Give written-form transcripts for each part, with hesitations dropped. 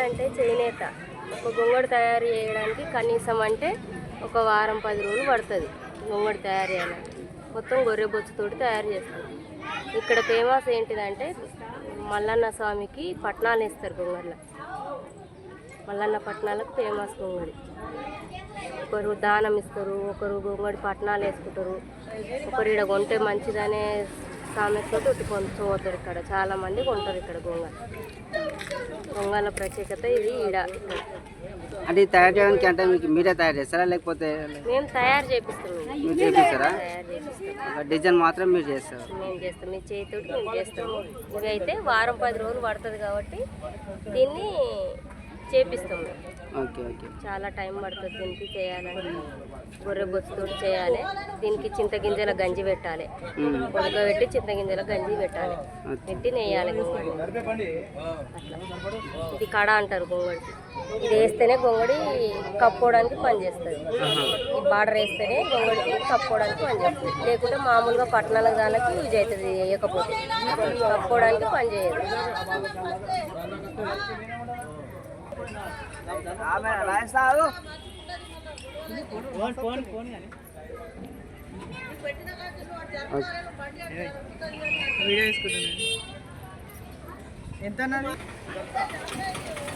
గొంగడి అంటే చేనేత. ఒక గొంగడి తయారు చేయడానికి కనీసం అంటే ఒక వారం 10 రోజులు పడుతుంది. గొంగడి తయారు చేయాలంటే మొత్తం గొర్రె బొచ్చుతోటి తయారు చేస్తారు. ఇక్కడ ఫేమస్ ఏంటిదంటే మల్లన్న స్వామికి పట్నాలు వేస్తారు. గొంగడిలో మల్లన్న పట్నాలకు ఫేమస్ గొంగడి. ఒకరు దానం ఇస్తారు, ఒకరు గొంగడి పట్నాలు వేసుకుంటారు, ఒకరు ఇక్కడ కొంటే మంచిదనే సామెతతో ఇటు కొంచెం పోతారు. ఇక్కడ చాలామంది కొంటారు. ఇక్కడ గొంగళ ప్రత్యేకత ఇది. ఈడ అంటే తయారు చేయడానికి అంటే మీకు మీరే తయారు చేస్తారా లేకపోతే మేము తయారు చేపిస్తాం. మీరు చేపిస్తారా? తయారు చేపిస్తాం. డిజైన్ మాత్రం మీరు చేస్తారు? మేము చేస్తాం. మీ చేతితోటి మేము చేస్తాము. ఇదైతే వారం 10 రోజులు పడుతుంది కాబట్టి దీన్ని చేపిస్తాం. Okay okay. చాలా టైం పడుతుంది దీనికి చేయాలంటే. గొర్రె బొచ్చుతోటి చేయాలి. దీనికి చింతగింజల గంజి పెట్టాలి. ఉడకబెట్టి చింతగింజల గంజి పెట్టాలి, పెట్టి నెయ్యాలి గొంగడి. అట్లా ఇది కడ అంటారు గొంగడికి. ఇది వేస్తేనే గొంగడి కప్పుకోవడానికి పనిచేస్తుంది. ఈ బార్డర్ వేస్తేనే గొంగడికి కప్పుకోవడానికి పనిచేస్తుంది. లేకుంటే మామూలుగా పట్టణాల దానికి యూజ్ అవుతుంది. వేయకపోతే కప్పుకోవడానికి పనిచేయదు.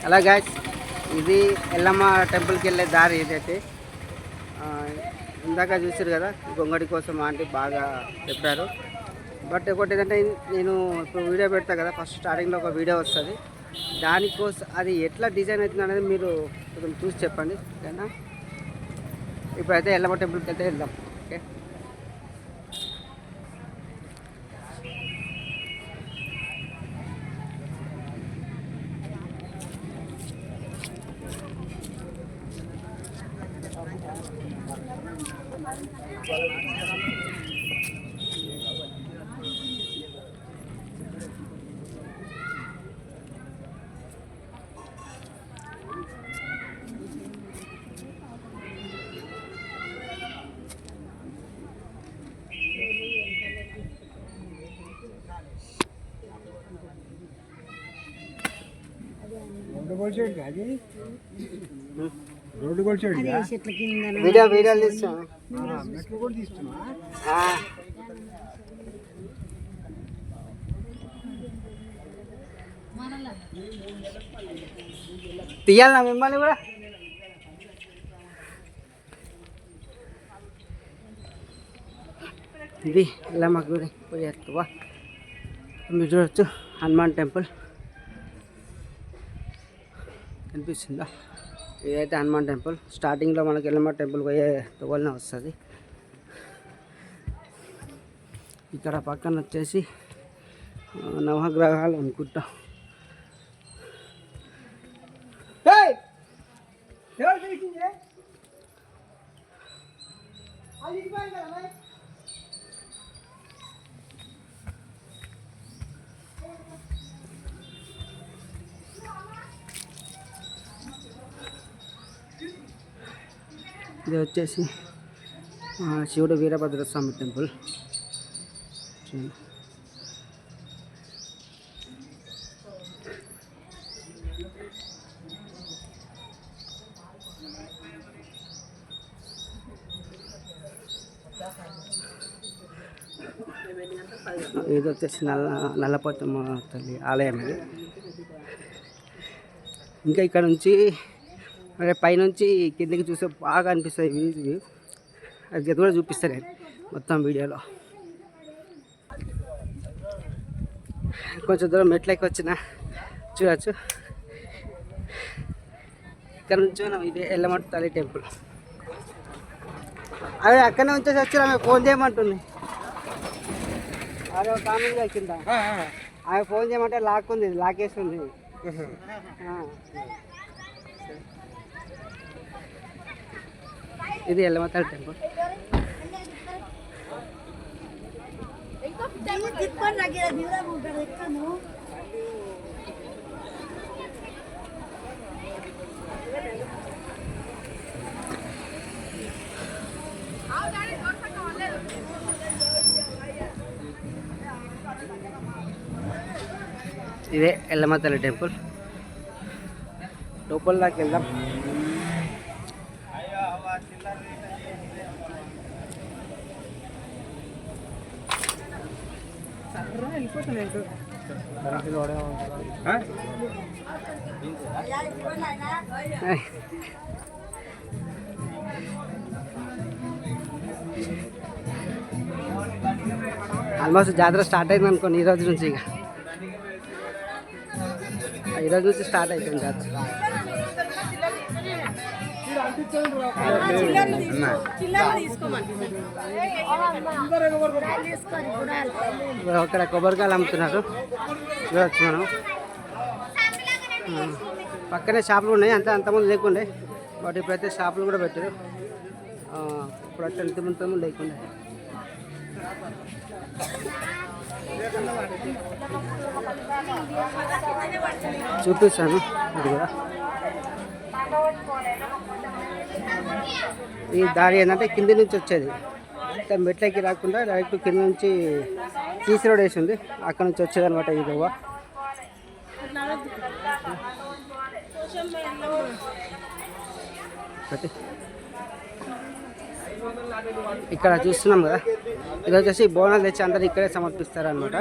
అలా గాయ్స్, ఇది ఎల్లమ్మ టెంపుల్కి వెళ్ళే దారి ఏదైతే ఇందాక చూసారు కదా, గొంగడి కోసం ఆంటీ బాగా చెప్పారు. బట్ ఒకటి ఏంటంటే నేను ఇప్పుడు వీడియో పెడతా కదా, ఫస్ట్ స్టార్టింగ్లో ఒక వీడియో వస్తుంది. దానికోసం అది ఎట్లా డిజైన్ అవుతుంది అనేది మీరు కొంచెం చూసి చెప్పండి, ఓకేనా? ఇప్పుడైతే ఎల్లమ్మ టెంపుల్కి అయితే వెళ్దాం. ఓకే, రోడ్డు కూడా వీడియోలు తీస్తున్నా. తీయాలన్నా మిమ్మల్ని కూడా? ఇది ఎల్లమ్మ గుడి పోయేట్టువా. మీరు చూడవచ్చు హనుమాన్ టెంపుల్ కనిపిస్తుందా? ఇదైతే హనుమాన్ టెంపుల్. స్టార్టింగ్లో మనకి ఎల్లమ్మ టెంపుల్ పోయే తోవలనే వస్తుంది. ఇక్కడ పక్కన వచ్చేసి నవగ్రహాలు అనుకుంటా. ఇది వచ్చేసి శివుడు వీరభద్ర స్వామి టెంపుల్. ఇది వచ్చేసి నల్లపోచమ్మ తల్లి ఆలయం. ఇది ఇంకా ఇక్కడ నుంచి అంటే పైనుంచి కిందకి చూస్తే బాగా అనిపిస్తుంది వ్యూ. అది కూడా చూపిస్తాను నేను మొత్తం వీడియోలో. కొంచెం దూరం మెట్లకి వచ్చిన చూడచ్చు. ఇక్కడ నుంచి ఇది ఎల్లమ్మ తల్లి టెంపుల్. అదే అక్కడనే ఉంచేసి వచ్చి ఆమె ఫోన్ చేయమంటుంది. అదే కామెంట్ కింద ఆమె ఫోన్ చేయమంటే లాక్కుంది, లాకేస్తుంది. ఇది ఎల్లమ్మ తల్లి టెంపుల్. ఇదే ఎల్లమ్మ తల్లి టెంపుల్. లోపల దాకా వెళ్దాం. ఆల్మోస్ట్ జాతర స్టార్ట్ అయింది అనుకోండి ఈ రోజు నుంచి. ఇక ఈ రోజు నుంచి స్టార్ట్ అవుతుంది జాతర. అక్కడ కొబ్బరికాయలు అమ్ముతున్నారు చూడవచ్చు మనం. పక్కనే షాపులు ఉన్నాయి, అంతకుముందు లేకుండే, బట్ ఇప్పుడైతే షాపులు కూడా పెట్టారు. ఇప్పుడైతే ఇంతకుముందు లేకుండే. చూపిస్తాను ఇది కూడా. ఈ దారి ఏంటంటే కింది నుంచి వచ్చేది, మెట్లకి రాకుండా డైరెక్ట్ కింద నుంచి సీసీ రోడ్ వేసి ఉంది, అక్కడ నుంచి వచ్చేది అనమాట ఈ గోవా. ఇక్కడ చూస్తున్నాం కదా, ఇది వచ్చేసి బోనాలు తెచ్చి అందరు ఇక్కడే సమర్పిస్తారు అనమాట.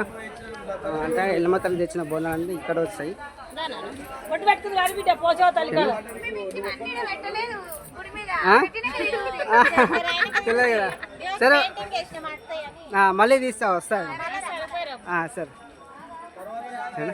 అంటే ఎల్లమ్మ తల్లి తెచ్చిన బోనాలు అన్నీ ఇక్కడ వస్తాయి. తెలియదు కదా. సరే మళ్ళీ తీస్తా, వస్తాను. సరే.